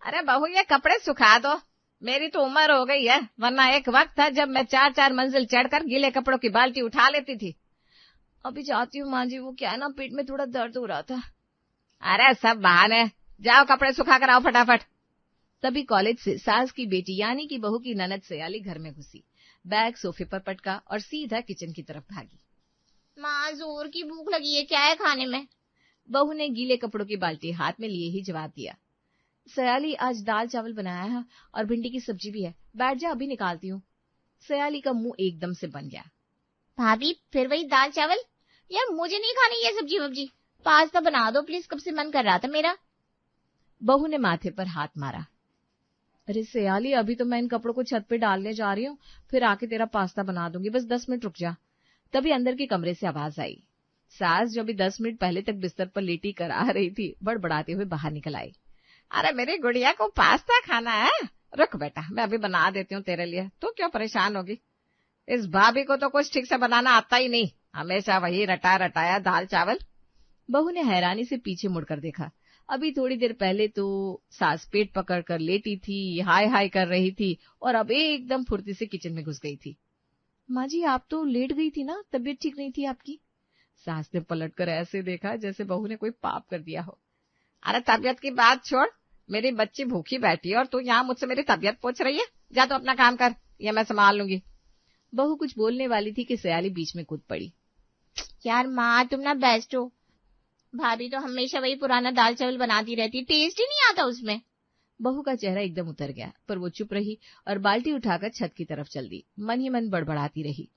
अरे बहू ये कपड़े सुखा दो, मेरी तो उम्र हो गई है, वरना एक वक्त था जब मैं 4-4 मंजिल चढ़कर गीले कपड़ों की बाल्टी उठा लेती थी। अभी जाती हूँ माँ जी, वो क्या है ना, पेट में थोड़ा दर्द हो रहा था। अरे सब बहाने, जाओ कपड़े सुखा कर आओ फटाफट। तभी कॉलेज से सास की बेटी यानी कि बहू की ननद सयाली घर में घुसी, बैग सोफे पर पटका और सीधा किचन की तरफ भागी। माँ जोर की भूख लगी है, क्या है खाने में? बहू ने गीले कपड़ों की बाल्टी हाथ में लिए ही जवाब दिया। सयाली आज दाल चावल बनाया है और भिंडी की सब्जी भी है, बैठ जा अभी निकालती हूँ। सयाली का मुंह एकदम से बन गया। भाभी फिर वही दाल चावल? यार मुझे नहीं खानी ये सब्जी वब्जी, पास्ता बना दो प्लीज, कब से मन कर रहा था मेरा। बहू ने माथे पर हाथ मारा। अरे सयाली अभी तो मैं इन कपड़ों को छत पे डालने जा रही हूँ, फिर आके तेरा पास्ता बना दूंगी, बस 10 मिनट रुक जा। तभी अंदर के कमरे से आवाज आई। सास जो भी 10 मिनट पहले तक बिस्तर पर लेटी कर आ रही थी, बड़बड़ाते हुए बाहर निकल आई। अरे मेरी गुड़िया को पास्ता खाना है, रुक बेटा मैं अभी बना देती हूँ तेरे लिए, तू क्यों परेशान होगी। इस भाभी को तो कुछ ठीक से बनाना आता ही नहीं, हमेशा वही रटा रटाया दाल चावल। बहू ने हैरानी से पीछे मुड़कर देखा। अभी थोड़ी देर पहले तो सास पेट पकड़ कर लेटी थी, हाय हाय कर रही थी, और अब एकदम फुर्ती से किचन में घुस गई थी। माँ जी आप तो लेट गई थी ना, तबीयत ठीक नहीं थी आपकी। सास ने पलटकर ऐसे देखा जैसे बहू ने कोई पाप कर दिया हो। अरे तबीयत की बात छोड़, मेरी बच्ची भूखी बैठी है और तू यहाँ मुझसे मेरी तबीयत पूछ रही है, जा तो अपना काम कर, ये मैं संभाल लूंगी। बहू कुछ बोलने वाली थी कि सयाली बीच में कूद पड़ी। यार माँ तुम ना बेस्ट हो, भाभी तो हमेशा वही पुराना दाल चावल बनाती रहती, टेस्ट ही नहीं आता उसमें। बहू का चेहरा एकदम उतर गया, पर वो चुप रही और बाल्टी उठाकर छत की तरफ चल दी। मन ही मन बड़बड़ाती रही।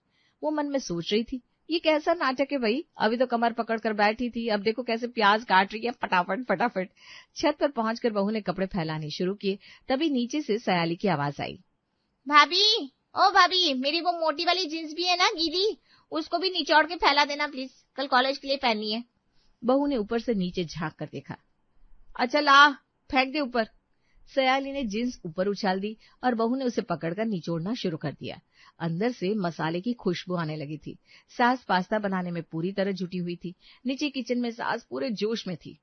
वो मन में सोच रही थी, ये कैसा नाटक है भाई, अभी तो कमर पकड़ कर बैठी थी, अब देखो कैसे प्याज काट रही है फटाफट फटाफट। छत पर पहुंचकर बहू ने कपड़े फैलाने शुरू किए। तभी नीचे से सयाली की आवाज आई। भाभी, ओ भाभी, मेरी वो मोटी वाली जींस भी है ना गीली, उसको भी निचोड़ के फैला देना प्लीज, कल कॉलेज के लिए पहननी है। बहू ने ऊपर से नीचे झांक कर देखा। अच्छा ला, फेंक दे ऊपर। सयाली ने जींस ऊपर उछाल दी और बहू ने उसे पकड़कर निचोड़ना शुरू कर दिया। अंदर से मसाले की खुशबू आने लगी थी। सास पास्ता बनाने में पूरी तरह जुटी हुई थी। नीचे किचन में सास पूरे जोश में थी।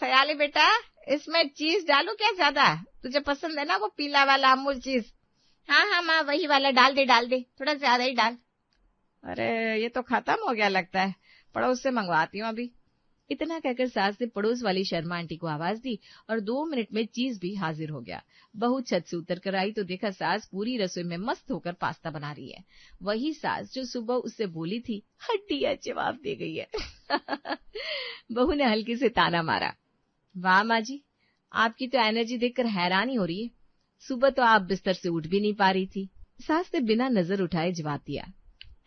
सयाली बेटा, इसमें चीज डालू क्या ज्यादा, तुझे पसंद है ना वो पीला वाला अमूल चीज? हाँ हाँ माँ वही वाला डाल दे, थोड़ा ज्यादा ही डाल। अरे ये तो खत्म हो गया लगता है, पड़ोस से मंगवाती हूँ अभी। इतना कहकर सास ने पड़ोस वाली शर्मा आंटी को आवाज दी और 2 मिनट में चीज भी हाजिर हो गया। बहू छत से उतर कर आई तो देखा सास पूरी रसोई में मस्त होकर पास्ता बना रही है। वही सास जो सुबह उससे बोली थी, हड्डियां जवाब दे गई है। बहू ने हल्की से ताना मारा। वाह माँ जी, आपकी तो एनर्जी देखकर हैरानी हो रही है, सुबह तो आप बिस्तर से उठ भी नहीं पा रही थी। सास ने बिना नजर उठाए जवाब दिया।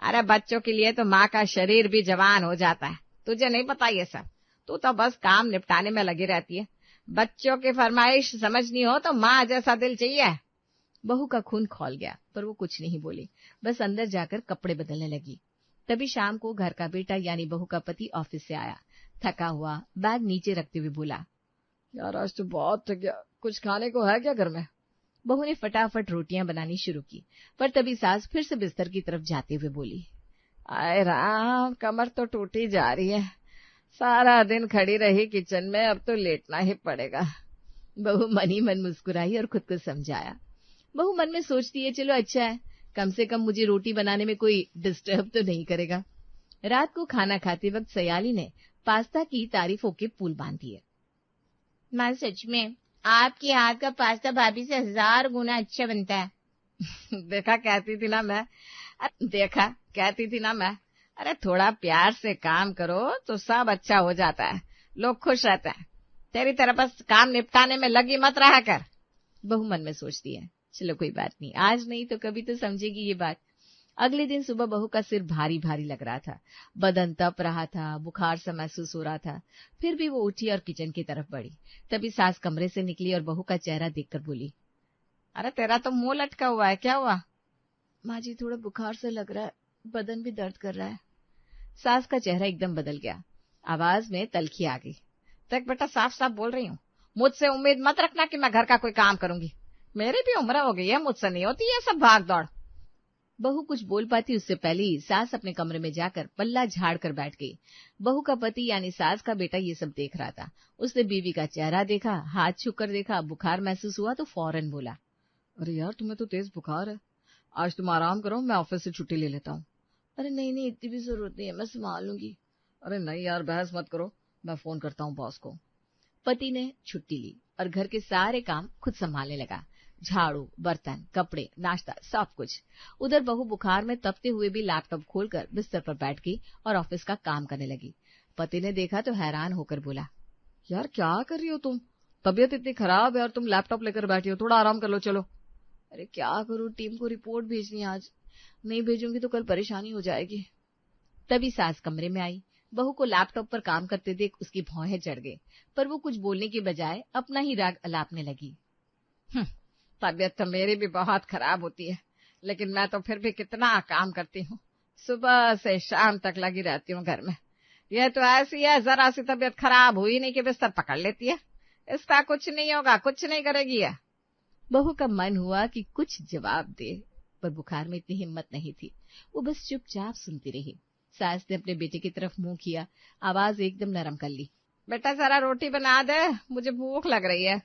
अरे बच्चों के लिए तो माँ का शरीर भी जवान हो जाता है, तुझे नहीं पता ये सब, तू तो बस काम निपटाने में लगी रहती है। बच्चों की फरमाइश समझनी हो तो माँ जैसा दिल चाहिए। बहू का खून खौल गया, पर वो कुछ नहीं बोली, बस अंदर जाकर कपड़े बदलने लगी। तभी शाम को घर का बेटा यानी बहू का पति ऑफिस से आया, थका हुआ, बैग नीचे रखते हुए बोला। यार आज तो बहुत थक गया, कुछ खाने को है क्या घर में? बहू ने फटाफट रोटियां बनानी शुरू की, पर तभी सास फिर से बिस्तर की तरफ जाते हुए बोली। आए राम, कमर तो टूटी जा रही है, सारा दिन खड़ी रही किचन में, अब तो लेटना ही पड़ेगा। बहू मन ही मन मुस्कुराई और खुद को समझाया। बहू मन में सोचती है, चलो अच्छा है, कम से कम मुझे रोटी बनाने में कोई डिस्टर्ब तो नहीं करेगा। रात को खाना खाते वक्त सयाली ने पास्ता की तारीफों के पुल बांध दिए। माँ सच में आपके हाथ का पास्ता भाभी से 1000 गुना अच्छा बनता है। देखा कहती थी ना मैं, देखा कहती थी ना मैं। अरे थोड़ा प्यार से काम करो तो सब अच्छा हो जाता है, लोग खुश रहते हैं। तेरी तरह बस काम निपटाने में लगी मत रहा कर। बहू मन में सोचती है, चलो कोई बात नहीं, आज नहीं तो कभी तो समझेगी ये बात। अगले दिन सुबह बहू का सिर भारी भारी लग रहा था, बदन तप रहा था, बुखार सा महसूस हो रहा था। फिर भी वो उठी और किचन की तरफ बढ़ी। तभी सास कमरे से निकली और बहू का चेहरा देखकर बोली। अरे तेरा तो मुंह लटका हुआ है, क्या हुआ? माँ जी थोड़ा बुखार से लग रहा है, बदन भी दर्द कर रहा है। सास का चेहरा एकदम बदल गया, आवाज में तलखी आ गई। देख बेटा, साफ साफ बोल रही हूँ, मुझसे उम्मीद मत रखना कि मैं घर का कोई काम करूंगी। मेरी भी उम्र हो गई है, मुझसे नहीं होती ये सब भाग दौड़। बहू कुछ बोल पाती उससे पहले ही सास अपने कमरे में जाकर पल्ला झाड़ कर बैठ गई। बहू का पति यानी सास का बेटा ये सब देख रहा था। उसने बीवी का चेहरा देखा, हाथ छू कर देखा, बुखार महसूस हुआ तो फौरन बोला, अरे यार तुम्हें तो तेज बुखार है, आज तुम आराम करो, मैं ऑफिस से छुट्टी ले लेता हूँ। अरे नहीं नहीं, इतनी भी जरूरत नहीं है, मैं संभाल लूंगी। अरे नहीं यार, बहस मत करो, मैं फोन करता हूँ बॉस को। पति ने छुट्टी ली और घर के सारे काम खुद संभालने लगा, झाड़ू, बर्तन, कपड़े, नाश्ता, सब कुछ। उधर बहू बुखार में तपते हुए भी लैपटॉप खोलकर बिस्तर पर बैठ गई और ऑफिस का काम करने लगी। पति ने देखा तो हैरान होकर बोला, यार क्या कर रही हो तुम, तबीयत इतनी खराब है और तुम लैपटॉप लेकर बैठी हो, थोड़ा आराम कर लो चलो। अरे क्या करूं, टीम को रिपोर्ट भेजनी है आज, नहीं भेजूंगी तो कल परेशानी हो जाएगी। तभी सास कमरे में आई। बहू को लैपटॉप पर काम करते देख उसकी भौहें चढ़ गई, पर वो कुछ बोलने के बजाय अपना ही राग अलापने लगी। तबीयत तो मेरी भी बहुत खराब होती है, लेकिन मैं तो फिर भी कितना काम करती हूँ, सुबह से शाम तक लगी रहती हूँ घर में। यह तो ऐसी है, जरा सी तबीयत खराब हुई नहीं कि बिस्तर पकड़ लेती है, इसका कुछ नहीं होगा, कुछ नहीं करेगी है। बहू का मन हुआ कि कुछ जवाब दे, पर बुखार में इतनी हिम्मत नहीं थी। वो बस चुपचाप सुनती रही। सास ने अपने बेटे की तरफ मुंह किया, आवाज एकदम नरम कर ली, बेटा जरा रोटी बना दे, मुझे भूख लग रही है।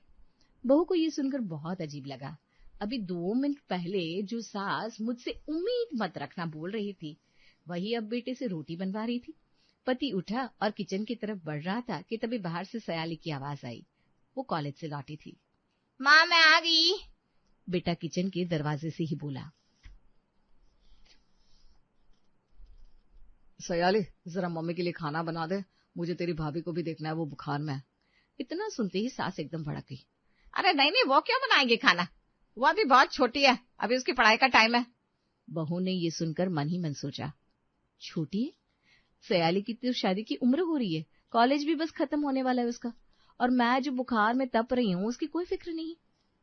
बहू को ये सुनकर बहुत अजीब लगा। अभी 2 मिनट पहले जो सास मुझसे उम्मीद मत रखना बोल रही थी, वही अब बेटे से रोटी बनवा रही थी। पति उठा और किचन की तरफ बढ़ रहा था कि तभी बाहर से सयाली की आवाज आई। वो कॉलेज से लौटी थी। माँ मैं आ गई। बेटा किचन के दरवाजे से ही बोला। सयाली जरा मम्मी के लिए खाना बना दे, मुझे तेरी भाभी को भी देखना है, वो बुखार में है। इतना सुनते ही सास एकदम भड़क गई। अरे नहीं नहीं, वो क्यों बनाएंगे खाना, वो अभी बहुत छोटी है, अभी उसकी पढ़ाई का टाइम है। बहू ने ये सुनकर मन ही मन सोचा, छोटी है? सयाली की तो शादी की उम्र हो रही है, कॉलेज भी बस खत्म होने वाला है उसका, और मैं जो बुखार में तप रही हूँ उसकी कोई फिक्र नहीं।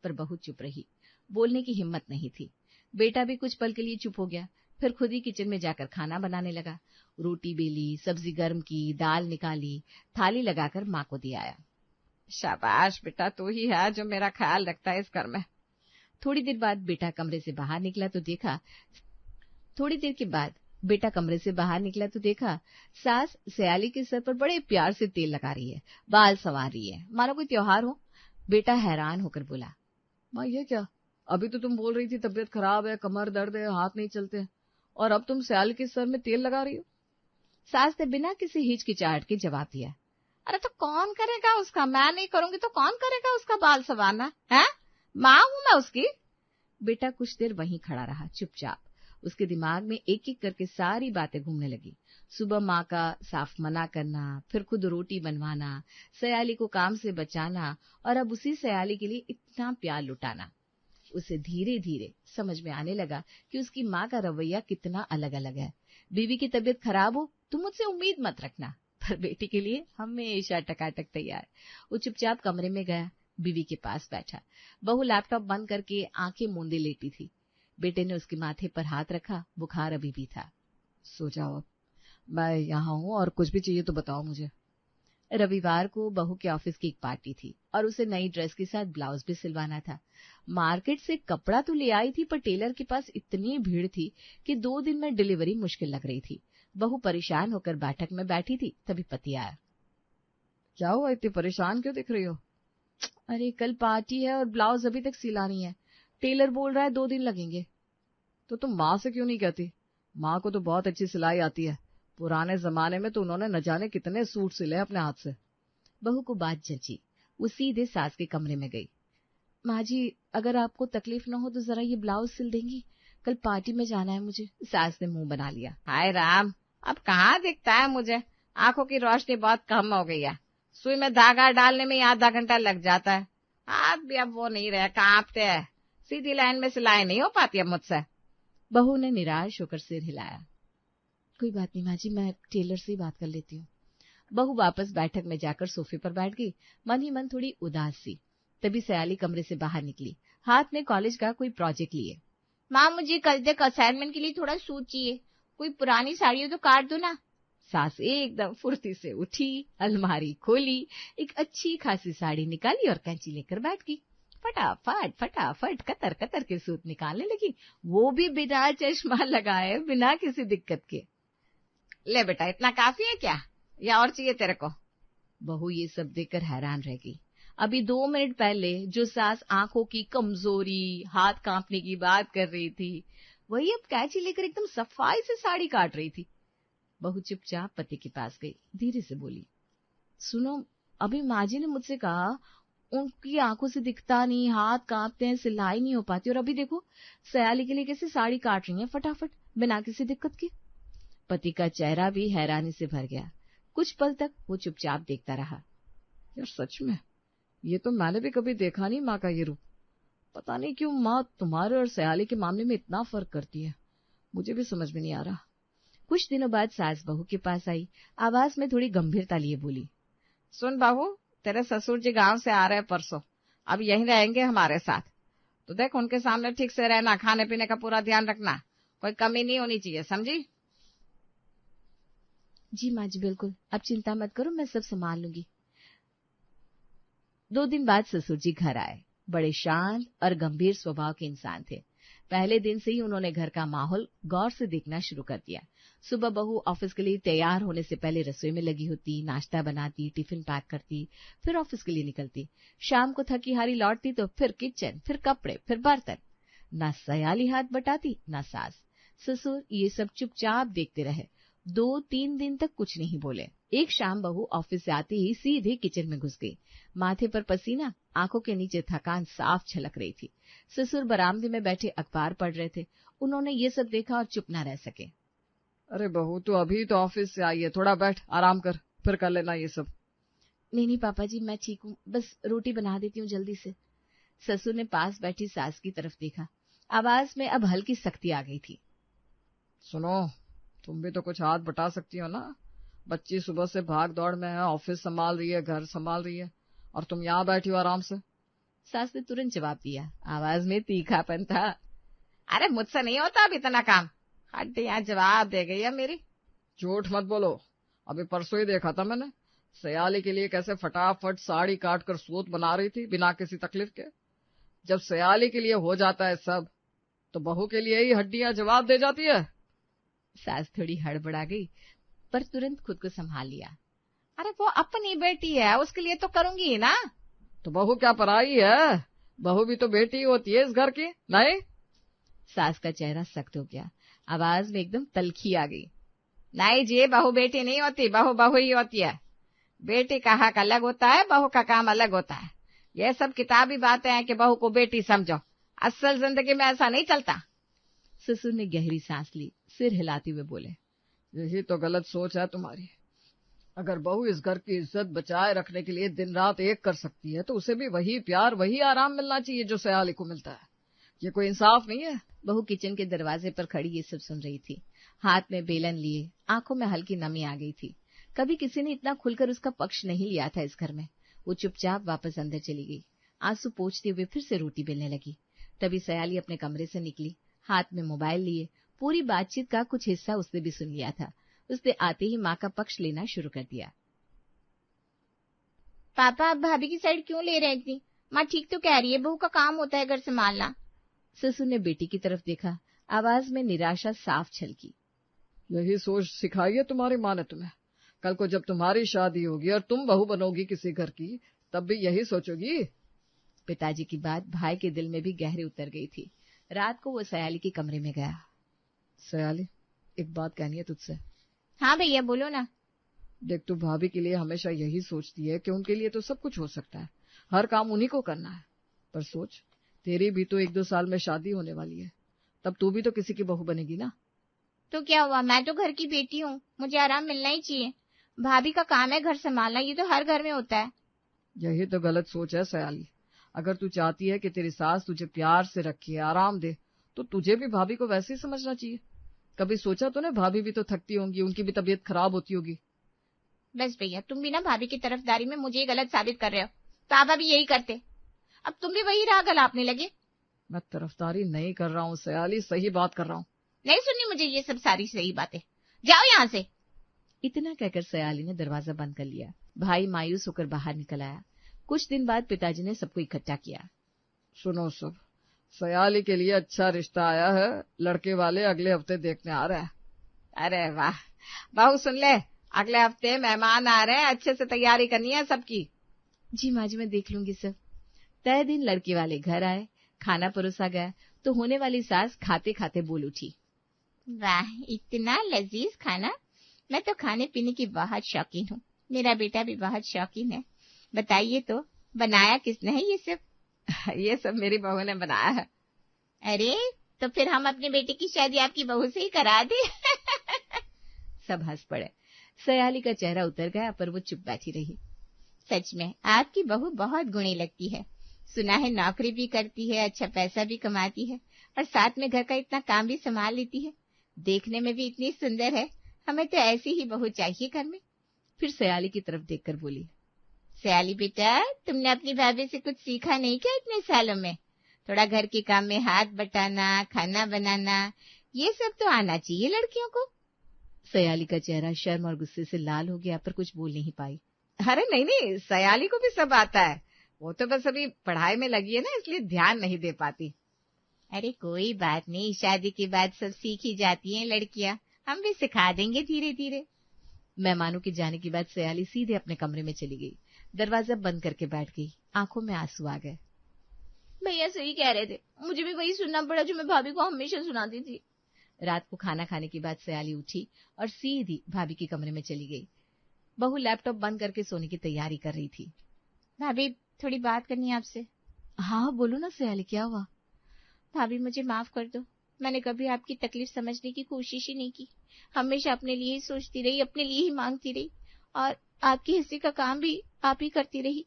पर बहू चुप रही, बोलने की हिम्मत नहीं थी। बेटा भी कुछ पल के लिए चुप हो गया, फिर खुद ही किचन में जाकर खाना बनाने लगा। रोटी बेली, सब्जी गर्म की, दाल निकाली, थाली लगाकर माँ को दिया आया। शाबाश बेटा, तू ही है जो मेरा ख्याल रखता है इस घर में। थोड़ी देर बाद बेटा कमरे से बाहर निकला तो देखा सास सयाली के सर पर बड़े प्यार से तेल लगा रही है, बाल संवार रही है, मानो कोई त्योहार हो। बेटा हैरान होकर बोला, माँ ये क्या, अभी तो तुम बोल रही थी तबीयत खराब है, कमर दर्द है, हाथ नहीं चलते, और अब तुम सयाली के सर में तेल लगा रही हो। सास ने बिना किसी हिचकिचाहट के जवाब दिया, अरे तो कौन करेगा उसका, मैं नहीं करूंगी तो कौन करेगा उसका बाल संवारना है, माँ हूं मैं उसकी। बेटा कुछ देर वहीं खड़ा रहा चुपचाप। उसके दिमाग में एक एक करके सारी बातें घूमने लगी। सुबह माँ का साफ मना करना, फिर खुद रोटी बनवाना, सयाली को काम से बचाना, और अब उसी सयाली के लिए इतना प्यार लुटाना। उसे धीरे धीरे समझ में आने लगा कि उसकी माँ का रवैया कितना अलग अलग है। बीवी की तबीयत खराब हो तो मुझसे उम्मीद मत रखना, पर बेटी के लिए हमेशा टकाटक तैयार। वो चुपचाप कमरे में गया, बीवी के पास बैठा। बहू लैपटॉप बंद करके आंखें मूंदे लेटी थी। बेटे ने उसके माथे पर हाथ रखा, बुखार अभी भी था। सो जाओ, अब मैं यहाँ हूँ, और कुछ भी चाहिए तो बताओ मुझे। रविवार को बहू के ऑफिस की एक पार्टी थी और उसे नई ड्रेस के साथ ब्लाउज भी सिलवाना था। मार्केट से कपड़ा तो ले आई थी, पर टेलर के पास इतनी भीड़ थी कि 2 दिन में डिलीवरी मुश्किल लग रही थी। बहू परेशान होकर बैठक में बैठी थी, तभी पति आया। क्या हुआ, इतनी परेशान क्यों दिख रही हो? अरे कल पार्टी है और ब्लाउज अभी तक सिलानी है, टेलर बोल रहा है 2 दिन लगेंगे। तो तुम माँ से क्यों नहीं कहती? माँ को तो बहुत अच्छी सिलाई आती है, पुराने जमाने में तो उन्होंने न जाने कितने सूट सिले अपने हाथ से। बहू को बात जची, वो सीधे सास के कमरे में गई। माँ जी, अगर आपको तकलीफ न हो तो जरा ये ब्लाउज सिल देंगी, कल पार्टी में जाना है मुझे। सास ने मुंह बना लिया। हाय राम, अब कहाँ दिखता है मुझे, आंखों की रोशनी बहुत कम हो गई है, सुई में धागा डालने में आधा घंटा लग जाता है, हाथ भी अब वो नहीं रहे, कांपते हैं, सीधी लाइन में सिलाई नहीं हो पाती है मुझसे। बहू ने निराश होकर सिर हिलाया। कोई बात नहीं माँ जी, मैं टेलर से ही बात कर लेती हूँ। बहू वापस बैठक में जाकर सोफे पर बैठ गई, मन ही मन थोड़ी उदास सी। तभी सयाली कमरे से बाहर निकली, हाथ में कॉलेज का कोई प्रोजेक्ट लिए। माँ मुझे कल तक असाइनमेंट के लिए थोड़ा सूट चाहिए, कोई पुरानी साड़ी हो तो काट दो ना। सास एकदम फुर्ती से उठी, अलमारी खोली, एक अच्छी खासी साड़ी निकाली और कैंची लेकर बैठ गई। फटाफट फटाफट कतर कतर के सूत निकालने लगी, वो भी बिना चश्मा लगाए, बिना किसी दिक्कत के। ले बेटा, इतना काफी है क्या, या और चाहिए तेरे को? बहू ये सब देखकर हैरान रह गई। अभी 2 मिनट पहले जो सास आंखों की कमजोरी, हाथ कांपने की बात कर रही थी, वही अब कैंची लेकर एकदम सफाई से साड़ी काट रही थी। बहू चुपचाप पति के पास गई, धीरे से बोली, सुनो, अभी माँ जी ने मुझसे कहा उनकी आंखों से दिखता नहीं, हाथ कांपते हैं, सिलाई नहीं हो पाती, और अभी देखो सयाली के लिए कैसे साड़ी काट रही हैं फटाफट, बिना किसी दिक्कत के। पति का चेहरा भी हैरानी से भर गया। कुछ पल तक वो चुपचाप देखता रहा। यार सच में, ये तो मैंने भी कभी देखा नहीं माँ का ये रूप। पता नहीं क्यों माँ तुम्हारे और सयाली के मामले में इतना फर्क करती है, मुझे भी समझ में नहीं आ रहा। कुछ दिनों बाद सास बहू के पास आई, आवाज में थोड़ी गंभीरता लिए बोली, सुन बहू, तेरे ससुर जी गांव से आ रहे हैं परसों, अब यहीं रहेंगे हमारे साथ, तो देख उनके सामने ठीक से रहना, खाने पीने का पूरा ध्यान रखना, कोई कमी नहीं होनी चाहिए, समझी? जी माँ जी बिल्कुल, अब चिंता मत करो, मैं सब संभाल लूंगी। 2 दिन बाद ससुर जी घर आए। बड़े शांत और गंभीर स्वभाव के इंसान थे। पहले दिन से ही उन्होंने घर का माहौल गौर से देखना शुरू कर दिया। सुबह बहू ऑफिस के लिए तैयार होने से पहले रसोई में लगी होती, नाश्ता बनाती, टिफिन पैक करती, फिर ऑफिस के लिए निकलती। शाम को थकी हारी लौटती तो फिर किचन, फिर कपड़े, फिर बर्तन। ना सयाली हाथ बटाती, ना सास। ससुर ये सब चुपचाप देखते रहे। 2-3 दिन तक कुछ नहीं बोले। एक शाम बहू ऑफिस से आते ही सीधे किचन में घुस गई। माथे पर पसीना, आंखों के नीचे थकान साफ झलक रही थी। ससुर बरामदे में बैठे अखबार पढ़ रहे थे। उन्होंने ये सब देखा और चुप न रह सके। अरे बहू, तो अभी तो ऑफिस से आई है, थोड़ा बैठ, आराम कर, फिर कर लेना ये सब। नहीं पापा जी, मैं ठीक हूँ, बस रोटी बना देती हूँ जल्दी से। ससुर ने पास बैठी सास की तरफ देखा। आवाज में अब हल्की सख्ती आ गई थी। सुनो, तुम भी तो कुछ हाथ बटा सकती हो ना। बच्ची सुबह से भाग दौड़ में है, ऑफिस संभाल रही है, घर संभाल रही है, और तुम यहाँ बैठी हो आराम से। सास ने तुरंत जवाब दिया। आवाज में तीखापन था। अरे मुझसे नहीं होता अब इतना काम, हड्डियां जवाब दे गई है मेरी। झूठ मत बोलो, अभी परसों ही देखा था मैंने, सयाली के लिए कैसे फटाफट साड़ी काट कर सूत बना रही थी बिना किसी तकलीफ के। जब सयाली के लिए हो जाता है सब, तो बहू के लिए ही हड्डियां जवाब दे जाती है। सास थोड़ी हड़बड़ा गई, पर तुरंत खुद को संभाल लिया। अरे वो अपनी बेटी है, उसके लिए तो करूंगी ही ना। तो बहू क्या पराई है? बहू भी तो बेटी होती है इस घर की, नहीं? सास का चेहरा सख्त हो गया। आवाज में एकदम तलखी आ गई। नहीं जी, बहू बेटी नहीं होती, बहू बहू ही होती है। बेटी का हक अलग होता है, बहू का काम अलग होता है। ये सब किताबी बातें हैं कि बहू को बेटी समझो, असल जिंदगी में ऐसा नहीं चलता। ससुर ने गहरी सांस ली, सिर हिलाते हुए बोले, यही तो गलत सोच है तुम्हारी। अगर बहू इस घर की इज्जत बचाए रखने के लिए दिन रात एक कर सकती है, तो उसे भी वही प्यार, वही आराम मिलना चाहिए जो सयाली को मिलता है। ये कोई इंसाफ नहीं है। बहू किचन के दरवाजे पर खड़ी ये सब सुन रही थी। हाथ में बेलन लिए, आंखों में हल्की नमी आ गई थी। कभी किसी ने इतना खुलकर उसका पक्ष नहीं लिया था इस घर में। वो चुपचाप वापस अंदर चली गई। आंसू पोंछते हुए फिर से रोटी बेलने लगी। तभी सयाली अपने कमरे से निकली, हाथ में मोबाइल लिए। पूरी बातचीत का कुछ हिस्सा उसने भी सुन लिया था। उसने आते ही माँ का पक्ष लेना शुरू कर दिया। पापा, अब भाभी की साइड क्यों ले रहे थी? माँ ठीक तो कह रही है, बहू का काम होता है घर संभालना। ससुर ने बेटी की तरफ देखा। आवाज में निराशा साफ छलकी। यही सोच सिखाई है तुम्हारी माँ ने तुम्हें? कल को जब तुम्हारी शादी होगी और तुम बहू बनोगी किसी घर की, तब भी यही सोचोगी? पिताजी की बात भाई के दिल में भी गहरे उतर गई थी। रात को वो सयाली के कमरे में गया। सयाली, एक बात कहनी है तुझसे। हाँ भैया, बोलो ना। देख, तू भाभी के लिए हमेशा यही सोचती है कि उनके लिए तो सब कुछ हो सकता है, हर काम उन्हीं को करना है। पर सोच, तेरी भी तो 1-2 साल में शादी होने वाली है, तब तू भी तो किसी की बहू बनेगी ना। तो क्या हुआ, मैं तो घर की बेटी हूँ, मुझे आराम मिलना ही चाहिए। भाभी का काम है घर संभालना, ये तो हर घर में होता है। यही तो गलत सोच है सयाली। अगर तू चाहती है कि तेरी सास तुझे प्यार से रखे, आराम दे, तो तुझे भी भाभी को वैसे ही समझना चाहिए। कभी सोचा तूने, भाभी भी तो थकती होंगी, उनकी भी तबीयत खराब होती होगी। बस भैया, तुम भी ना भाभी की तरफदारी में मुझे गलत साबित कर रहे हो। पापा भी यही करते, अब तुम भी वही राह गलापने लगे। मैं तरफदारी नहीं कर रहा हूँ सयाली, सही बात कर रहा हूँ। नहीं सुननी मुझे ये सब सारी सही बातें, जाओ यहाँ से। इतना कहकर सयाली ने दरवाजा बंद कर लिया। भाई मायूस होकर बाहर निकल आया। कुछ दिन बाद पिताजी ने सबको इकट्ठा किया। सुनो सब, सयाली के लिए अच्छा रिश्ता आया है, लड़के वाले अगले हफ्ते देखने आ रहे हैं। अरे वाह बहू, सुन ले, अगले हफ्ते मेहमान आ रहे हैं, अच्छे से तैयारी करनी है सबकी। जी माँ जी, मैं देख लूंगी सब। तय दिन लड़के वाले घर आए, खाना परोसा गया तो होने वाली सास खाते खाते बोल उठी, वाह, इतना लजीज खाना। मैं तो खाने पीने की बहुत शौकीन हूँ, मेरा बेटा भी बहुत शौकीन है। बताइए तो, बनाया किसने है ये सब? ये सब मेरी बहू ने बनाया है। अरे, तो फिर हम अपने बेटे की शादी आपकी बहू से ही करा दे। सब हंस पड़े। सयाली का चेहरा उतर गया पर वो चुप बैठी रही। सच में आपकी बहू बहुत गुणी लगती है। सुना है नौकरी भी करती है, अच्छा पैसा भी कमाती है और साथ में घर का इतना काम भी संभाल लेती है। देखने में भी इतनी सुंदर है, हमें तो ऐसी ही बहू चाहिए घर में। फिर सयाली की तरफ देखकर बोली, सयाली बेटा, तुमने अपनी भाभी से कुछ सीखा नहीं क्या इतने सालों में? थोड़ा घर के काम में हाथ बटाना, खाना बनाना, ये सब तो आना चाहिए लड़कियों को। सयाली का चेहरा शर्म और गुस्से से लाल हो गया पर कुछ बोल नहीं पाई। अरे नहीं नहीं, सयाली को भी सब आता है, वो तो बस अभी पढ़ाई में लगी है ना, इसलिए ध्यान नहीं दे पाती। अरे कोई बात नहीं, शादी के बाद सब सीख ही जाती हैं लड़कियां, हम भी सिखा देंगे धीरे धीरे। मेहमानों के जाने के बाद सयाली सीधे अपने कमरे में चली गई, दरवाजा बंद करके बैठ गई। आंखों में आंसू आ गए। भैया सही कह रहे थे, मुझे भी वही सुनना पड़ा जो मैं भाभी को हमेशा सुनाती थी। रात को खाना खाने के बाद सयाली उठी और सीधी भाभी के कमरे में चली गई। बहू लैपटॉप बंद करके सोने की तैयारी कर रही थी। भाभी, थोड़ी बात करनी है आपसे। हाँ बोलो ना सयाली, क्या हुआ? भाभी मुझे माफ कर दो, मैंने कभी आपकी तकलीफ समझने की कोशिश ही नहीं की। हमेशा अपने लिए ही सोचती रही, अपने लिए ही मांगती रही और आपके हिस्से का काम भी आप ही करती रही।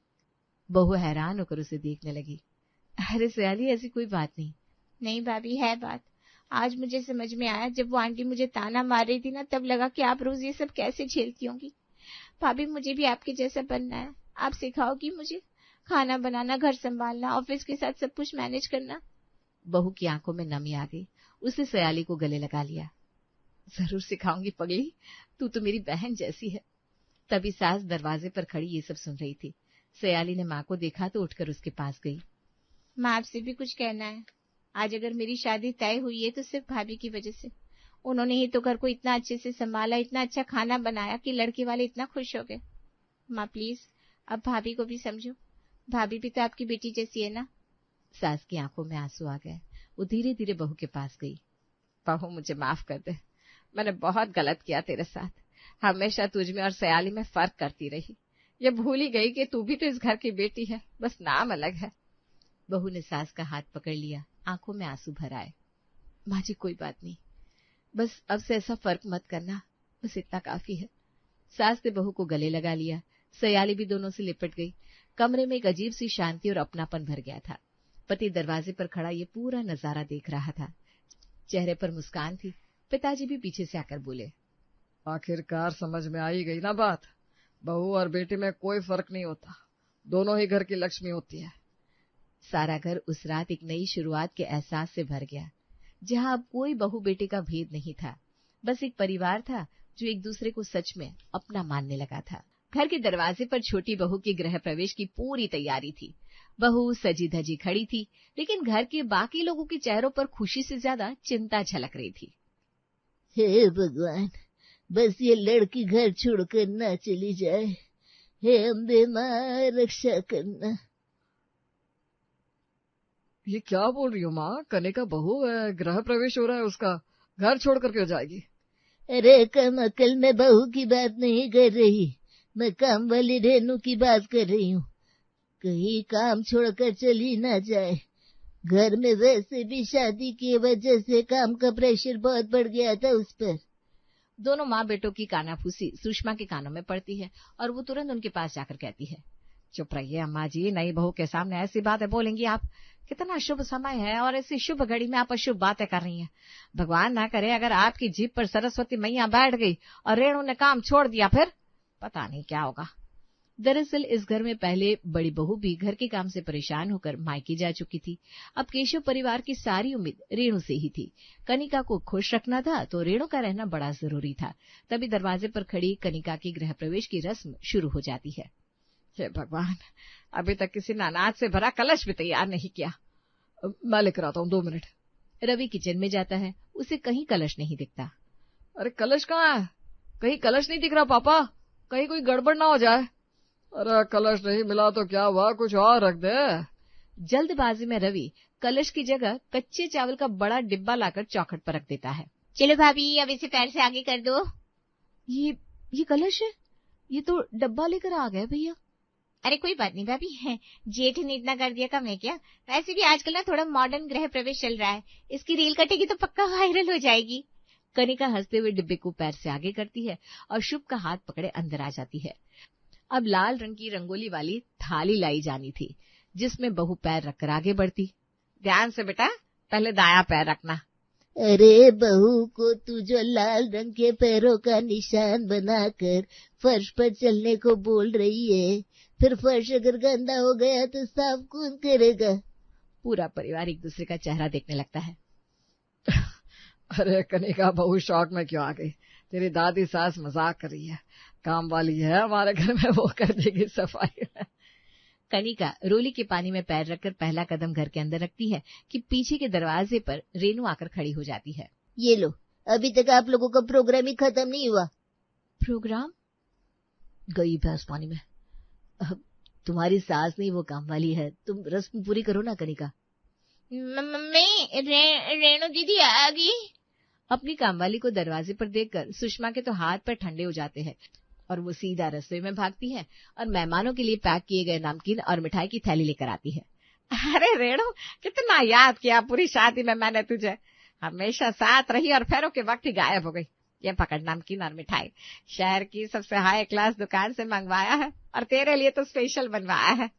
बहू हैरान होकर उसे देखने लगी। अरे सयाली, ऐसी कोई बात नहीं। नहीं भाभी, है बात। आज मुझे समझ में आया, जब वो आंटी मुझे ताना मार रही थी ना, तब लगा कि आप रोज ये सब कैसे झेलती होंगी। भाभी, मुझे भी आपके जैसा बनना है। आप सिखाओगी मुझे खाना बनाना, घर संभालना, ऑफिस के साथ सब कुछ मैनेज करना। बहू की आंखों में नमी आ गई। उसने सयाली को गले लगा लिया। जरूर सिखाऊंगी पगली, तू तो मेरी बहन जैसी है। तभी सास दरवाजे पर खड़ी ये सब सुन रही थी। सयाली ने माँ को देखा तो उठकर उसके पास गई। माँ, आपसे भी कुछ कहना है। आज अगर मेरी शादी तय हुई है तो सिर्फ भाभी की वजह से। उन्होंने ही तो घर को इतना अच्छे से संभाला, इतना अच्छा खाना बनाया कि लड़के वाले इतना खुश हो गए। माँ प्लीज, अब भाभी को भी समझो। भाभी भी तो आपकी बेटी जैसी है ना। सास की आंखों में आंसू आ गए। वो धीरे धीरे बहू के पास गई। बहू, मुझे माफ कर दे, मैंने बहुत गलत किया तेरे साथ। हमेशा तुझ में और सयाली में फर्क करती रही। ये भूल ही गई कि तू भी तो इस घर की बेटी है, बस नाम अलग है। बहू ने सास का हाथ पकड़ लिया, आंखों में आंसू भर आए। माँ जी, कोई बात नहीं, बस अब से ऐसा फर्क मत करना, बस इतना काफी है। सास ने बहू को गले लगा लिया। सयाली भी दोनों से लिपट गई। कमरे में एक अजीब सी शांति और अपनापन भर गया था। पति दरवाजे पर खड़ा ये पूरा नजारा देख रहा था। चेहरे पर मुस्कान थी। पिताजी भी पीछे से आकर बोले, आखिरकार समझ में आई गई ना बात। बहू और बेटे में कोई फर्क नहीं होता, दोनों ही घर की लक्ष्मी होती है। सारा घर उस रात एक नई शुरुआत के एहसास से भर गया, जहां अब कोई बहू बेटे का भेद नहीं था। बस एक परिवार था जो एक दूसरे को सच में अपना मानने लगा था। घर के दरवाजे पर छोटी बहू के गृह प्रवेश की पूरी तैयारी थी। बहू सजी धजी खड़ी थी, लेकिन घर के बाकी लोगों के चेहरों पर खुशी से ज्यादा चिंता झलक रही थी। हे भगवान, बस ये लड़की घर छोड़कर ना चली जाए। हे अम्बे माँ, रक्षा करना। ये क्या बोल रही हो माँ? कनिका बहू है, गृह प्रवेश हो रहा है उसका, घर छोड़ कर क्यों जाएगी? अरे कम अकल, मैं बहू की बात नहीं कर रही, मैं काम वाली रेनू की बात कर रही हूँ। कहीं काम छोड़कर चली ना जाए। घर में वैसे भी शादी की वजह से काम का प्रेशर बहुत बढ़ गया था उस पर। दोनों माँ बेटों की कानाफूसी सुषमा के कानों में पड़ती है और वो तुरंत उनके पास जाकर कहती है, चुप रहिए अम्मा जी, नई बहू के सामने ऐसी बातें बोलेंगी आप? कितना शुभ समय है और ऐसी शुभ घड़ी में आप अशुभ बातें कर रही हैं। भगवान ना करे अगर आपकी जीभ पर सरस्वती मैया बैठ गई और रेणु ने काम छोड़ दिया, फिर पता नहीं क्या होगा। दरअसल इस घर में पहले बड़ी बहू भी घर के काम से परेशान होकर मायके जा चुकी थी। अब केशव परिवार की सारी उम्मीद रेणु से ही थी। कनिका को खुश रखना था तो रेणु का रहना बड़ा जरूरी था। तभी दरवाजे पर खड़ी कनिका की गृह प्रवेश की रस्म शुरू हो जाती है। हे भगवान, अभी तक किसी ने अनाज से भरा कलश भी तैयार नहीं किया। मैं लेकर आता हूँ, 2 मिनट। रवि किचन में जाता है, उसे कहीं कलश नहीं दिखता। अरे कलश कहाँ है? कहीं कलश नहीं दिख रहा पापा, कहीं कोई गड़बड़ ना हो जाए। अरे कलश नहीं मिला तो क्या हुआ, कुछ और रख दे। जल्दबाजी में रवि कलश की जगह कच्चे चावल का बड़ा डिब्बा लाकर चौखट पर रख देता है। चलो भाभी, अब इसे पैर से आगे कर दो। ये कलश है? ये तो डब्बा लेकर आ गए भैया। अरे कोई बात नहीं भाभी, है जेठ ने इतना कर दिया, कम है क्या? वैसे भी आजकल ना थोड़ा मॉडर्न गृह प्रवेश चल रहा है, इसकी रील कटेगी तो पक्का वायरल हो जाएगी। कनिका हंसते हुए डिब्बे को पैर से आगे करती है और शुभ का हाथ पकड़े अंदर आ जाती है। अब लाल रंग की रंगोली वाली थाली लाई जानी थी, जिसमें बहू पैर रखकर आगे बढ़ती। ध्यान से बेटा, पहले दायां पैर रखना। अरे बहू को तू जो लाल रंग के पैरों का निशान बनाकर फर्श पर चलने को बोल रही है, फिर फर्श अगर गंदा हो गया तो साफ कौन करेगा? पूरा परिवार एक दूसरे का चेहरा देखने लगता है। अरे कनिका बहू शौक में क्यों आ गई? तेरी दादी सास मजाक कर रही है, काम वाली है हमारे घर में, वो कर देगी सफाई। कनिका रोली के पानी में पैर रखकर पहला कदम घर के अंदर रखती है कि पीछे के दरवाजे पर रेनू आकर खड़ी हो जाती है। ये लो, अभी तक आप लोगों का प्रोग्राम ही खत्म नहीं हुआ। प्रोग्राम? गई भैंस पानी में। तुम्हारी सास नहीं, वो काम वाली है, तुम रस्म पूरी करो ना कनिका। मम्मी, रेणु दीदी आ गई। अपनी कामवाली को दरवाजे पर देखकर सुषमा के तो हाथ पर ठंडे हो जाते हैं और वो सीधा रसोई में भागती है और मेहमानों के लिए पैक किए गए नमकीन और मिठाई की थैली लेकर आती है। अरे रेणु, कितना याद किया, पूरी शादी में मैंने तुझे, हमेशा साथ रही और फेरों के वक्त ही गायब हो गई। ये पकड़ नमकीन और मिठाई, शहर की सबसे हाई क्लास दुकान से मंगवाया है और तेरे लिए तो स्पेशल बनवाया है।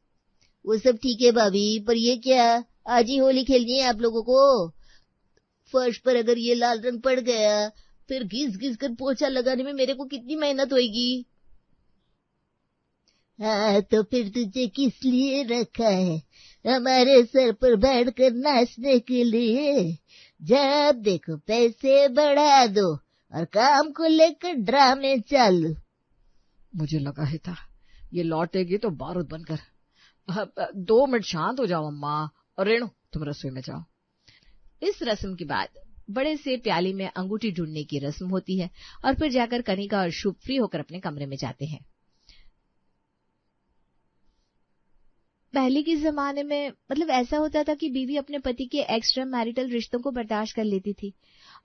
वो सब ठीक है भाभी, पर ये क्या, आज ही होली खेलनी है आप लोगों को? फर्श पर अगर ये लाल रंग पड़ गया, फिर घिस घिस कर पोछा लगाने में मेरे को कितनी मेहनत होगी। हाँ, तो फिर तुझे किस लिए रखा है? हमारे सर पर बैठकर नाचने के लिए? जब देखो पैसे बढ़ा दो और काम को लेकर ड्रामे चालू। मुझे लगा ही था ये लौटेगी तो बारूद बनकर। 2 मिनट शांत हो जाओ अम्मा, और रेणु तुम रसोई में जाओ। इस रस्म के बाद बड़े से प्याली में अंगूठी ढूंढने की रस्म होती है और फिर जाकर कनिका और शुभ फ्री होकर अपने कमरे में जाते हैं। पहले के जमाने में मतलब ऐसा होता था कि बीवी अपने पति के एक्स्ट्रा मैरिटल रिश्तों को बर्दाश्त कर लेती थी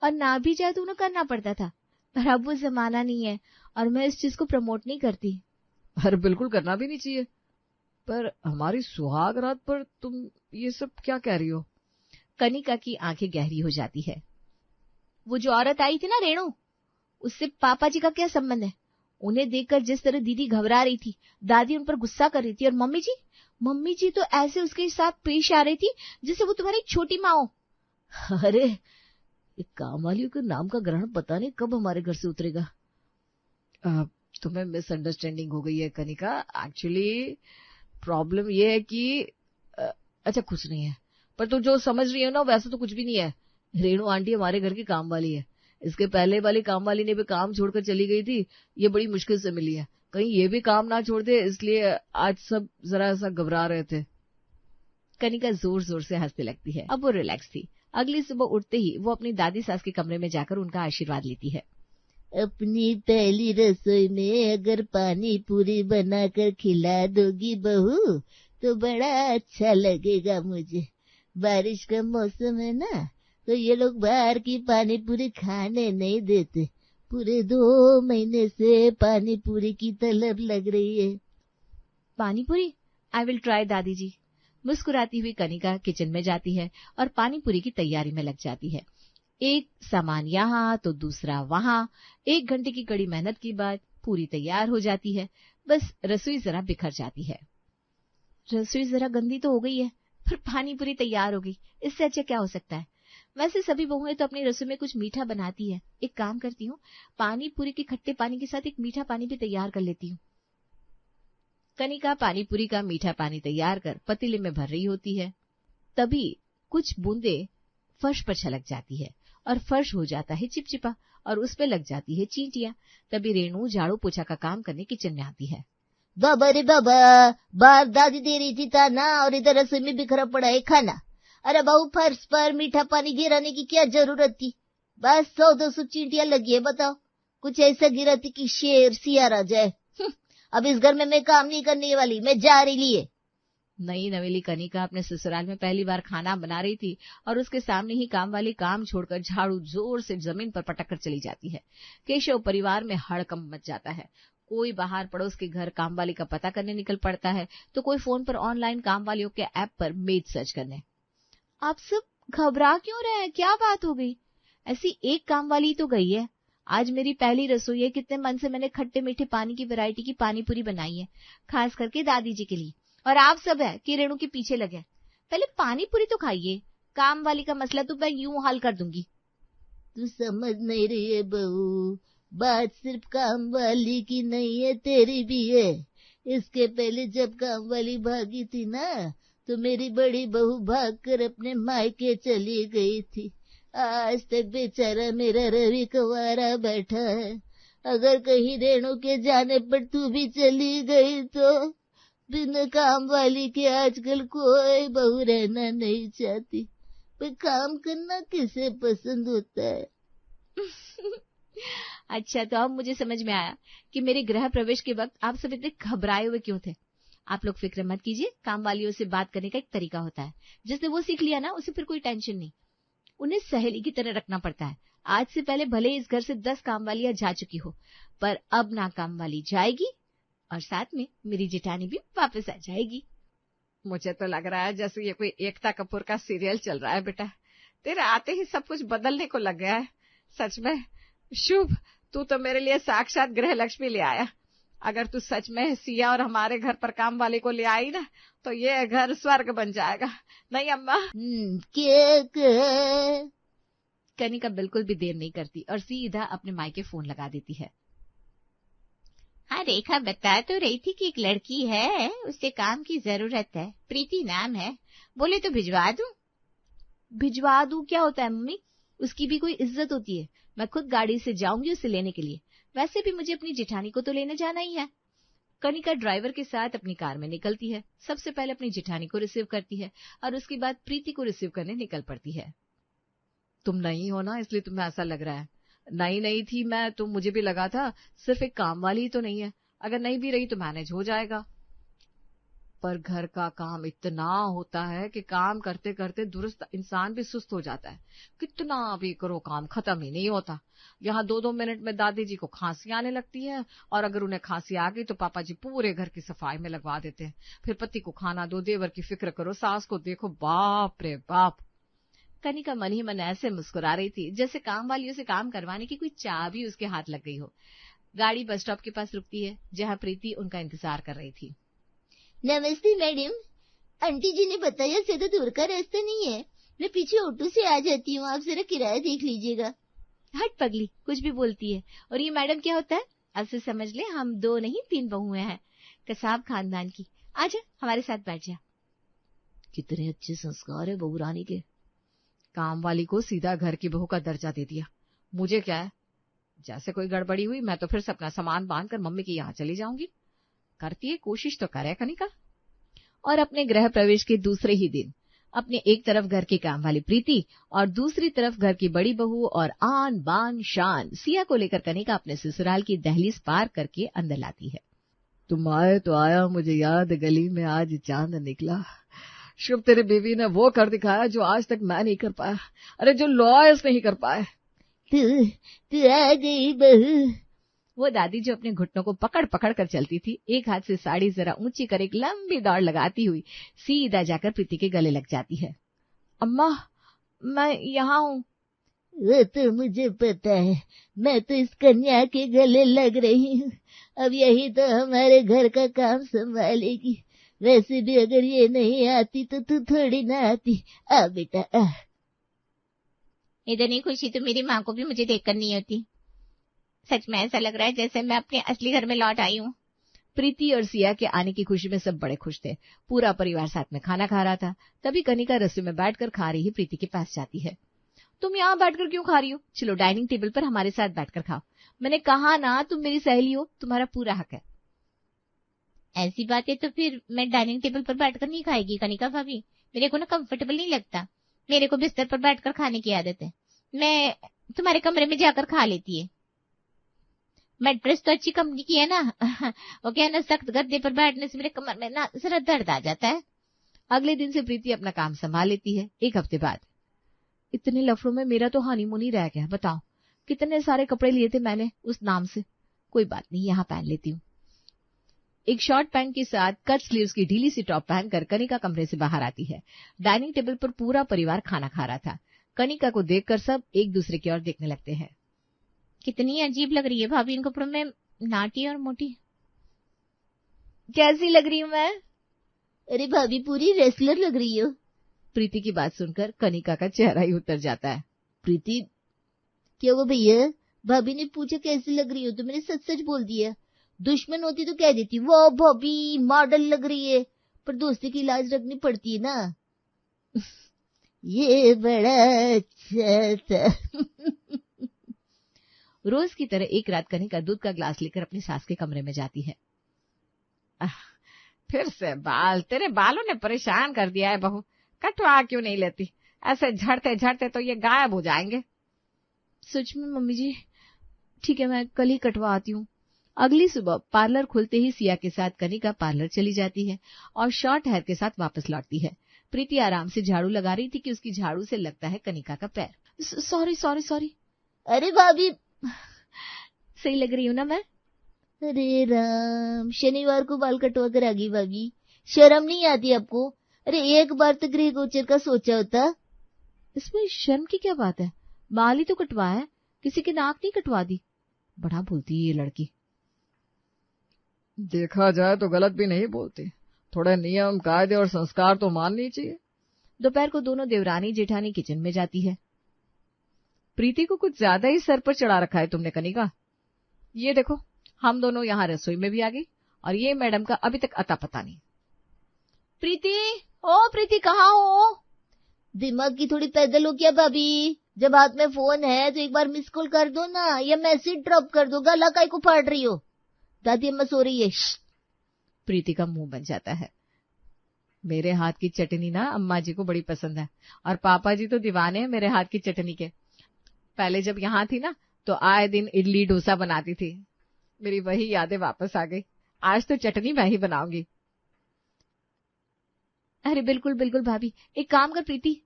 और ना भी चाहे तो उन्हें करना पड़ता था, पर अब वो जमाना नहीं है और मैं इस चीज को प्रमोट नहीं करती। अरे बिल्कुल करना भी नहीं चाहिए, पर हमारी सुहाग रात पर तुम ये सब क्या कह रही हो? कनिका की आंखें गहरी हो जाती है। वो जो औरत आई थी ना रेणु, उससे पापा जी का क्या संबंध है? उन्हें देखकर जिस तरह दीदी घबरा रही थी, दादी उन पर गुस्सा कर रही थी और मम्मी जी तो ऐसे उसके साथ पेश आ रही थी जैसे वो तुम्हारी छोटी माँ हो। अरे ये काम वालियों के नाम का ग्रहण पता नहीं कब हमारे घर से उतरेगा। तुम्हें मिसअंडरस्टैंडिंग हो गई है कनिका। एक्चुअली प्रॉब्लम ये है कि अच्छा कुछ नहीं है, पर तुम जो समझ रही हो ना वैसा तो कुछ भी नहीं है। रेणु आंटी हमारे घर की काम वाली है, इसके पहले वाली काम वाली ने भी काम छोड़कर चली गई थी, ये बड़ी मुश्किल से मिली है, कहीं ये भी काम ना छोड़ दे, इसलिए आज सब जरा सा घबरा रहे थे। कनिका जोर जोर से हंसने लगती है। अब वो रिलैक्स थी। अगली सुबह उठते ही वो अपनी दादी सास के कमरे में जाकर उनका आशीर्वाद लेती है। अपनी पहली रसोई में अगर पानी पूरी बनाकर खिला दोगी बहू तो बड़ा अच्छा लगेगा मुझे। बारिश का मौसम है ना, तो ये लोग बाहर की पानी पूरी खाने नहीं देते। पूरे 2 महीने से पानी पूरी की तलब लग रही है। पानी पूरी? आई विल ट्राई दादी जी। मुस्कुराती हुई कनिका किचन में जाती है और पानी पूरी की तैयारी में लग जाती है। एक सामान यहाँ तो दूसरा वहां। 1 घंटे की कड़ी मेहनत के बाद पूरी तैयार हो जाती है। बस रसोई जरा बिखर जाती है। रसोई जरा गंदी तो हो गई है, पर पानी पूरी तैयार हो गई, इससे अच्छा क्या हो सकता है। वैसे सभी बहुएं तो अपनी रसोई में कुछ मीठा बनाती है। एक काम करती हूँ, पानी पूरी के खट्टे पानी के साथ एक मीठा पानी भी तैयार कर लेती हूँ। कनिका पानी पूरी का मीठा पानी तैयार कर पतीले में भर रही होती है। तभी कुछ बूंदे फर्श पर छलक जाती है और फर्श हो जाता है चिपचिपा और उस पे लग जाती है चींटियां। तभी रेणु झाड़ू पोछा का काम करने किचन में आती है। बाबा रे बाबा, बाहर दादी दे रही थी ताना और इधर रसोई में बिखरा पड़ा है खाना। अरे बहू, फर्श पर मीठा पानी गिराने की क्या जरूरत थी? बस 100-200 चींटियां लगी है, बताओ। कुछ ऐसा गिरा थी कि शेर सियार आ जाए। अब इस घर में मैं काम नहीं करने वाली, मैं जा रही है। नई नवेली कनिका अपने ससुराल में पहली बार खाना बना रही थी और उसके सामने ही काम वाली काम छोड़कर झाड़ू जोर से जमीन पर पटक कर चली जाती है। केशव परिवार में हड़कंप मच जाता है। कोई बाहर पड़ोस के घर काम वाली का पता करने निकल पड़ता है, तो कोई फोन पर ऑनलाइन काम वालियों के ऐप पर मेड सर्च करने। आप सब घबरा क्यों रहे हैं? क्या बात हो गई? ऐसी एक काम वाली तो गई है। आज मेरी पहली रसोई है। कितने मन से मैंने खट्टे मीठे पानी की वैरायटी की पानी पूरी बनाई है, खास करके दादी जी के लिए। और आप सब है कि रेणु के पीछे लगे। पहले पानी पूरी तो खाइए, काम वाली का मसला तो मैं यूं हल कर दूंगी। तू समझ नहीं रही है बहू, बात सिर्फ काम वाली की नहीं है, तेरी भी है। इसके पहले जब काम वाली भागी थी ना, तो मेरी बड़ी बहू भागकर अपने मायके चली गई थी। आज तक बेचारा मेरा रवि कुंवारा बैठा है। अगर कहीं रेणु के जाने पर तू भी चली गई तो बिना काम वाली के आजकल कोई बहू रहना नहीं चाहती। पर काम करना किसे पसंद होता है? अच्छा, तो अब मुझे समझ में आया कि मेरे गृह प्रवेश के वक्त आप सब इतने घबराए हुए क्यों थे। आप लोग फिक्र मत कीजिए, काम वालियों से बात करने का एक तरीका होता है। जिसने वो सीख लिया ना, उसे फिर कोई टेंशन नहीं। उन्हें सहेली की तरह रखना पड़ता है। आज से पहले भले इस घर से 10 काम वालियां जा चुकी हो, पर अब ना काम वाली जाएगी और साथ में मेरी जेठानी भी वापस आ जाएगी। मुझे तो लग रहा है जैसे ये कोई एकता कपूर का सीरियल चल रहा है बेटा। तेरे आते ही सब कुछ बदलने को लग गया है। सच में शुभ, तू तो मेरे लिए साक्षात गृह लक्ष्मी ले आया। अगर तू सच में सिया और हमारे घर पर काम वाले को ले आई ना, तो ये घर स्वर्ग बन जाएगा। नहीं अम्मा? क्या? कनिका बिल्कुल भी देर नहीं करती और सीधा अपने मायके फोन लगा देती है। हाँ रेखा बता तो रही थी कि एक लड़की है, उससे काम की जरूरत है, प्रीति नाम है, बोले तो भिजवा दूं। भिजवा दूं क्या होता है मम्मी? उसकी भी कोई इज्जत होती है। मैं खुद गाड़ी से जाऊंगी उसे लेने के लिए। वैसे भी मुझे अपनी जेठानी को तो लेने जाना ही है। कनिका ड्राइवर के साथ अपनी कार में निकलती है। सबसे पहले अपनी जेठानी को रिसीव करती है और उसके बाद प्रीति को रिसीव करने निकल पड़ती है। तुम नहीं हो ना, इसलिए तुम्हें ऐसा लग रहा है। नहीं थी मैं तो मुझे भी लगा था सिर्फ एक काम वाली ही तो नहीं है। अगर नहीं भी रही तो मैनेज हो जाएगा। पर घर का काम इतना होता है कि काम करते करते दुरुस्त इंसान भी सुस्त हो जाता है। कितना भी करो काम खत्म ही नहीं होता। यहाँ 2-2 मिनट में दादी जी को खांसी आने लगती है और अगर उन्हें खांसी आ गई तो पापा जी पूरे घर की सफाई में लगवा देते हैं। फिर पति को खाना दो, देवर की फिक्र करो, सास को देखो, बाप रे बाप। कनिका मन ही मन ऐसे मुस्कुरा रही थी जैसे काम वालियों से काम करवाने की कोई चाबी उसके हाथ लग गई हो। गाड़ी बस स्टॉप के पास रुकती है जहाँ प्रीति उनका इंतजार कर रही थी। नमस्ते मैडम, आंटी जी ने बताया ज्यादा दूर का रास्ता नहीं है, मैं पीछे ऑटो से आ जाती हूँ, आप जरा किराया देख लीजिएगा। हट पगली, कुछ भी बोलती है। और ये मैडम क्या होता है? अब से समझ ले, हम 2 नहीं 3 बहुएं हैं, कसाब खानदान की। आजा हमारे साथ बैठ जा। कितने अच्छे संस्कार है बहू रानी के। काम वाली को सीधा घर की बहू का दर्जा दे दिया। मुझे क्या है, जैसे कोई गड़बड़ी हुई मैं तो फिर से अपना सामान बांध कर मम्मी के यहाँ चली जाऊंगी। करती है, कोशिश तो करे कनिका। और अपने गृह प्रवेश के दूसरे ही दिन अपने एक तरफ घर की काम वाली प्रीति और दूसरी तरफ घर की बड़ी बहू और आन बान शान सिया को लेकर कनिका अपने ससुराल की दहलीज पार करके अंदर लाती है। तुम आए तो आया, मुझे याद गली में आज चांद निकला। शुभ, तेरे बीवी ने वो कर दिखाया जो आज तक मैं नहीं कर पाया। अरे जो लॉयर्स नहीं कर पाए। तू आ गई बहू। वो दादी जो अपने घुटनों को पकड़ पकड़ कर चलती थी, एक हाथ से साड़ी जरा ऊंची कर एक लंबी दौड़ लगाती हुई सीधा जाकर प्रीति के गले लग जाती है। अम्मा, मैं यहाँ हूँ। वो तो मुझे पता है, मैं तो इस कन्या के गले लग रही हूँ। अब यही तो हमारे घर का काम संभालेगी। वैसे भी अगर ये नहीं आती तो तू थोड़ी ना आती। आ बेटा आ। इतनी खुशी तो मेरी माँ को भी मुझे देखकर नहीं होती। सच में ऐसा लग रहा है जैसे मैं अपने असली घर में लौट आई हूँ। प्रीति और सिया के आने की खुशी में सब बड़े खुश थे। पूरा परिवार साथ में खाना खा रहा था। तभी कनिका रसोई में बैठकर खा रही प्रीति के पास जाती है। तुम यहाँ बैठकर क्यों खा रही हो? चलो डाइनिंग टेबल पर हमारे साथ बैठकर खाओ। मैंने कहा ना, तुम मेरी सहेली हो, तुम्हारा पूरा हक है। ऐसी बात है तो फिर मैं डाइनिंग टेबल पर बैठकर नहीं खाएगी कनिका भाभी, मेरे को ना कंफर्टेबल नहीं लगता। मेरे को बिस्तर पर बैठकर खाने की आदत है, मैं तुम्हारे कमरे में जाकर खा लेती है। मैट्रेस तो अच्छी कंपनी की है ना। वो क्या है ना, सख्त गद्दे पर बैठने से मेरे कमर में ना जरा दर्द आ जाता है। अगले दिन से प्रीति अपना काम संभाल लेती है। एक हफ्ते बाद, इतने लफड़ों में मेरा तो हनीमून ही रह गया। बताओ कितने सारे कपड़े लिए थे मैंने उस नाम से। कोई बात नहीं, यहाँ पहन लेती हूँ। एक शॉर्ट पैंट के साथ कट स्लीव्स की ढीली सी टॉप पहनकर कनिका कमरे से बाहर आती है। डाइनिंग टेबल पर पूरा परिवार खाना खा रहा था। कनिका को देखकर सब एक दूसरे की ओर देखने लगते हैं। कितनी अजीब लग रही है भाभी इन कपड़ों में, नाटी और मोटी। कैसी लग रही हूँ मैं? अरे भाभी पूरी रेसलर लग रही हो। प्रीति की बात सुनकर कनिका का चेहरा ही उतर जाता है। प्रीति क्या हुआ भैया? भाभी ने पूछा कैसी लग रही हो तो मैंने सच सच बोल दिया। दुश्मन होती तो कह देती वो भाभी मॉडल लग रही है, पर दोस्ती की लाज रखनी पड़ती है ना। ये बड़ा अच्छा था। रोज की तरह एक रात कनिका दूध का ग्लास लेकर अपनी सास के कमरे में जाती है। फिर से बाल, तेरे बालों ने परेशान कर दिया है बहू, कटवा क्यों नहीं लेती? ऐसे झड़ते झड़ते तो ये गायब हो जाएंगे। सच में मम्मी जी, ठीक है मैं कल ही कटवा आती हूँ। अगली सुबह पार्लर खुलते ही सिया के साथ कनिका पार्लर चली जाती है और शॉर्ट हेयर के साथ वापस लौटती है। प्रीति आराम से झाड़ू लगा रही थी कि उसकी झाड़ू से लगता है कनिका का पैर। Sorry sorry sorry. अरे भाभी सही लग रही हूँ ना मैं? अरे राम, शनिवार को बाल कटवा कर आ गई भाभी, शर्म नहीं आती आपको? अरे एक बार तो गृह गोचर का सोचा होता। इसमें शर्म की क्या बात है? बाल ही तो कटवाया है, किसी की नाक नहीं कटवा दी। बड़ा बोलती है ये लड़की। देखा जाए तो गलत भी नहीं बोलती, थोड़े नियम कायदे और संस्कार तो माननी चाहिए। दोपहर को दोनों देवरानी जेठानी किचन में जाती है। प्रीति को कुछ ज्यादा ही सर पर चढ़ा रखा है तुमने कनिका। ये देखो हम दोनों यहाँ रसोई में भी आ गई और ये मैडम का अभी तक अता पता नहीं। प्रीति, ओ प्रीति कहाँ हो? दिमाग की थोड़ी पैदल हो क्या भाभी? जब हाथ में फोन है तो एक बार मिस कॉल कर दो ना, या मैसेज ड्रॉप कर दो। गला काय को फाड़ रही हो? दादी अम्मा सो रही है। प्रीति का मुंह बन जाता है। मेरे हाथ की चटनी ना अम्मा जी को बड़ी पसंद है और पापा जी तो दीवाने हैं मेरे हाथ की चटनी के। पहले जब यहाँ थी ना तो आए दिन इडली डोसा बनाती थी। मेरी वही यादें वापस आ गई। आज तो चटनी मैं ही बनाऊंगी। अरे बिल्कुल बिल्कुल भाभी, एक काम कर प्रीति।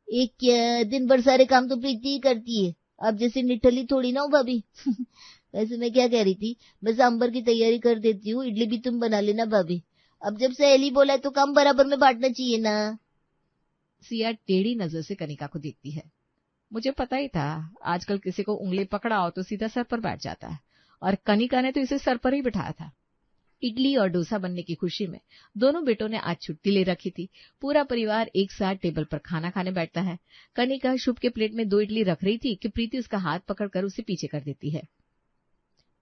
एक क्या, दिन भर सारे काम तो प्रीति ही करती है, अब जैसे निठली थोड़ी ना हो भाभी। वैसे मैं क्या कह रही थी, मैं सांबर की तैयारी कर देती हूँ, इडली भी तुम बना लेना भाभी। अब जब सहेली बोला है तो काम बराबर में बांटना चाहिए ना। सिया टेढ़ी नजर से कनिका को देखती है। मुझे पता ही था आजकल किसी को उंगली पकड़ाओ तो सीधा सर पर बैठ जाता है, और कनिका ने तो इसे सर पर ही बिठाया था। इडली और डोसा बनने की खुशी में दोनों बेटों ने आज छुट्टी ले रखी थी। पूरा परिवार एक साथ टेबल पर खाना खाने बैठता है। कनिका शुभ के प्लेट में 2 इडली रख रही थी कि प्रीति उसका हाथ पकड़कर उसे पीछे कर देती है।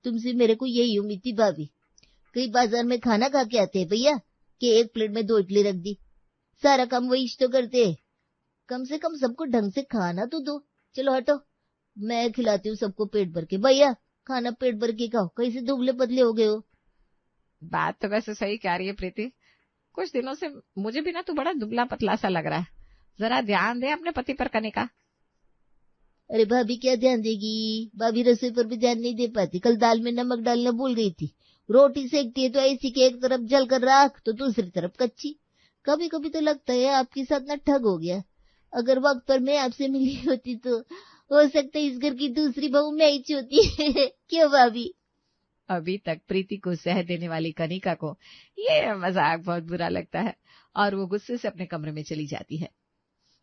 तुमसे मेरे को यही उम्मीद थी भाभी। कई बाजार में खाना खा के आते हैं भैया कि एक प्लेट में 2 इडली रख दी। सारा काम वही तो करते हैं, कम से कम सबको ढंग से खाना तो दो। चलो हटो, मैं खिलाती हूँ सबको पेट भर के। भैया खाना पेट भर के खाओ, कैसे दुबले पतले हो गए हो। बात तो वैसे सही कह रही है प्रीति, कुछ दिनों से मुझे भी ना तू बड़ा दुबला पतला सा लग रहा है। जरा ध्यान दे अपने पति पर कनिका। अरे भाभी क्या ध्यान देगी, भाभी रसोई पर भी ध्यान नहीं दे पाती। कल दाल में नमक डालना भूल गई थी। रोटी सेकती है तो ऐसी के एक तरफ जल कर राख तो दूसरी तरफ कच्ची। कभी कभी तो लगता है आपके साथ ना ठग हो गया। अगर वक्त पर मैं आपसे मिली होती तो हो सकता है इस घर की दूसरी बहू मैं ही होती। क्यों भाभी? अभी तक प्रीति को सह देने वाली कनिका को ये मजाक बहुत बुरा लगता है और वो गुस्से से अपने कमरे में चली जाती है।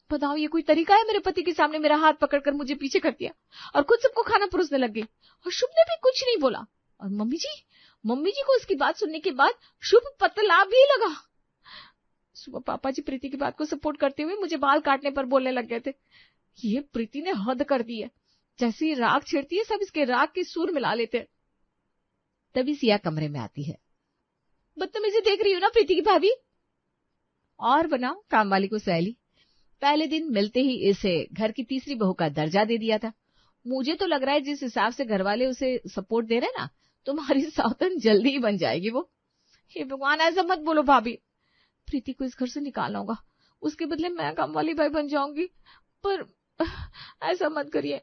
बताओ ये कोई तरीका है मेरे पति के सामने मेरा हाथ पकड़कर मुझे पीछे कर दिया और खुद सबको खाना परोसने लग गई, और शुभ ने भी कुछ नहीं बोला। और मम्मी जी को उसकी बात सुनने के बाद शुभ पतला भी लगा। सुबह पापा जी प्रीति की बात को सपोर्ट करते हुए मुझे बाल काटने पर बोलने लग गए थे। ये प्रीति ने हद कर दी है, जैसी राग छेड़ती है सब इसके राग के सुर मिला लेते हैं। तभी सिया कमरे में आती है। बदतमीजी देख रही हो ना प्रीति की भाभी? और बनाओ काम वाली को सहेली। पहले दिन मिलते ही इसे घर की तीसरी बहू का दर्जा दे दिया था। मुझे तो लग रहा है जिस हिसाब से घर वाले उसे सपोर्ट दे रहे ना, तुम्हारी सौतन जल्दी ही बन जाएगी वो। हे भगवान, ऐसा मत बोलो भाभी। प्रीति को इस घर से निकालना होगा, उसके बदले मैं काम वाली बाई बन जाऊंगी। पर ऐसा मत करिए,